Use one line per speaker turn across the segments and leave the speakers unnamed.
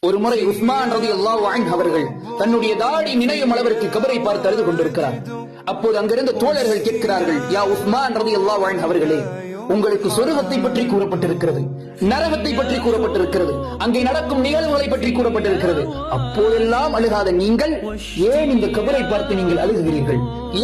ஒரு முறை உஸ்மான் ரலியல்லாஹு அன்ஹு அவர்கள் தன்னுடைய தாடி நினையும் அளவிற்கு கபரை பார்த்து அழுது கொண்டிருக்கிறார். அப்போது அங்கிருந்த தோழர்கள் கேட்கிறார்கள், யா உஸ்மான் ரலியல்லாஹு அன்ஹு அவர்களே, உங்களுக்கு சொர்க்கத்தை பற்றி கூறப்பட்டிருக்கிறது, நரகத்தை பற்றி கூறப்பட்டிருக்கிறது, அங்கே நடக்கும் நிகழ்வுகளை பற்றி கூறப்பட்டிருக்கிறது. அப்போதெல்லாம் அழுகாத நீங்கள் ஏன் இந்த கபரை பார்த்து நீங்கள் அழுகிறீர்கள்?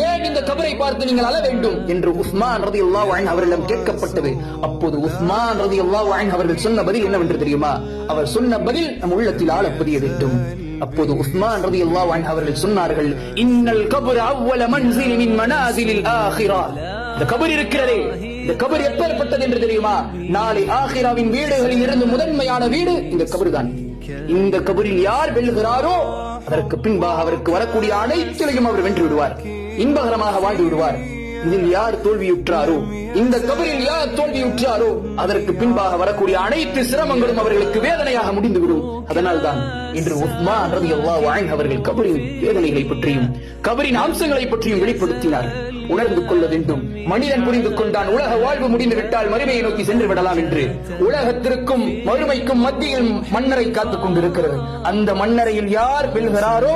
ஏன் இந்த கபரை பார்த்து நீங்கள் அழ வேண்டும் என்று உஸ்மான் ரலியல்லாஹு அன்ஹு அவர்களிடம் கேட்கப்பட்டது. அப்போது உஸ்மான் ரலியல்லாஹு அன்ஹு அவர்கள் சொன்ன பதில் என்னவென்று தெரியுமா? அவர் சொன்ன பதில் நம் உள்ளத்தில் ஆழ பதிய வேண்டும். அப்போது உஸ்மான் ரலியல்லாஹு அன்ஹு அவர்கள் சொன்னார்கள், இன்னல் கப்ர அவ்வல மன்சில் மின் மனாசிலில் ஆகிரா. இந்த கபர் இருக்கிறதே, இந்த கபர் எப்பேற்பட்டது என்று தெரியுமா? நாளை ஆகிராவின் வீடுகளில் இருந்து முதன்மையான வீடு இந்த கபர் தான். இந்த கபரில் யார் வெல்கிறாரோ அதற்கு பின்பாக அவருக்கு வரக்கூடிய அனைத்திலையும் அவர் வென்று விடுவார், இன்பகரமாக வாழ்ந்து விடுவார். இதில் யார் தோல்வியுற்றாரோ, இந்த கபரில் யார் தோல்வியுற்றாரோ அதற்கு பின்பாக வரக்கூடிய அனைத்து சிரமங்களும் அவர்களுக்கு வேதனையாக முடிந்துவிடும். அதனால் தான் இன்று உஸ்மான் ரலியல்லாஹு அன்ஹு அவர்கள் கபரின் வேதனைகளை பற்றியும் கபரின் அம்சங்களை பற்றியும் வெளிப்படுத்தினார். உணர்ந்து கொள்ள வேண்டும். மனிதன் புரிந்து கொண்டான், உலக வாழ்வு முடிந்து விட்டால் மறுமையை நோக்கி சென்று விடலாம் என்று. உலகத்திற்கும் மறுமைக்கும் மத்தியில் மன்னரை காத்துக் கொண்டிருக்கிறது. அந்த மன்னரையில் யார் வெல்கிறாரோ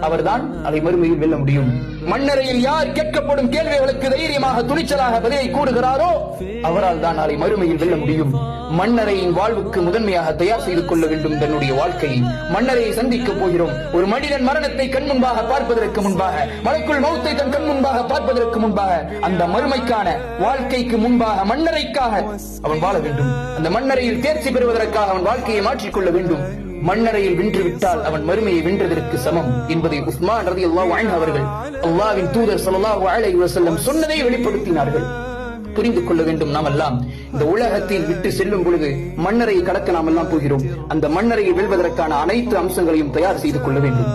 அவர்தான் அதை மறுமையில் வெல்ல முடியும். மன்னரையில் யார் கேட்கப்படும் கேள்விகளுக்கு தைரியமாக துணிச்சலாக பதிலை கூறுகிறாரோ அவரால் தான் நாளை மறுமையில் வெல்ல முடியும். மன்னரையின் வாழ்வுக்கு முதன்மையாக தயார் செய்து கொள்ள வேண்டும் தன்னுடைய வாழ்க்கையை. மன்னரையை சந்திக்க போகிறோம். ஒரு மனிதன் மரணத்தை கண் முன்பாக பார்ப்பதற்கு முன்பாக, மலைக்குள் மௌத்தை தன் கண் முன்பாக பார்ப்பதற்கு முன்பாக, அந்த மறுமைக்கான வாழ்க்கைக்கு முன்பாக மன்னரைக்காக அவன் வாழ வேண்டும். அந்த மன்னரையில் தேர்ச்சி பெறுவதற்காக அவன் வாழ்க்கையை மாற்றிக்கொள்ள வேண்டும். மன்னரையில் வென்று விட்டால் அவன் மறுமையை வென்றதற்கு சமம் என்பதை உஸ்மான் ரலியல்லாஹு அன்ஹு அவர்கள் அல்லாஹ்வின் தூதர் ஸல்லல்லாஹு அலைஹி வஸல்லம் சொன்னதை வெளிப்படுத்தினார்கள். புரிந்து கொள்ள வேண்டும். நாம் எல்லாம் இந்த உலகத்தில் விட்டு செல்லும் பொழுது மன்னரை கடக்க நாம் எல்லாம் போகிறோம். அந்த மன்னரையை வெல்வதற்கான அனைத்து அம்சங்களையும் தயார் செய்து கொள்ள வேண்டும்.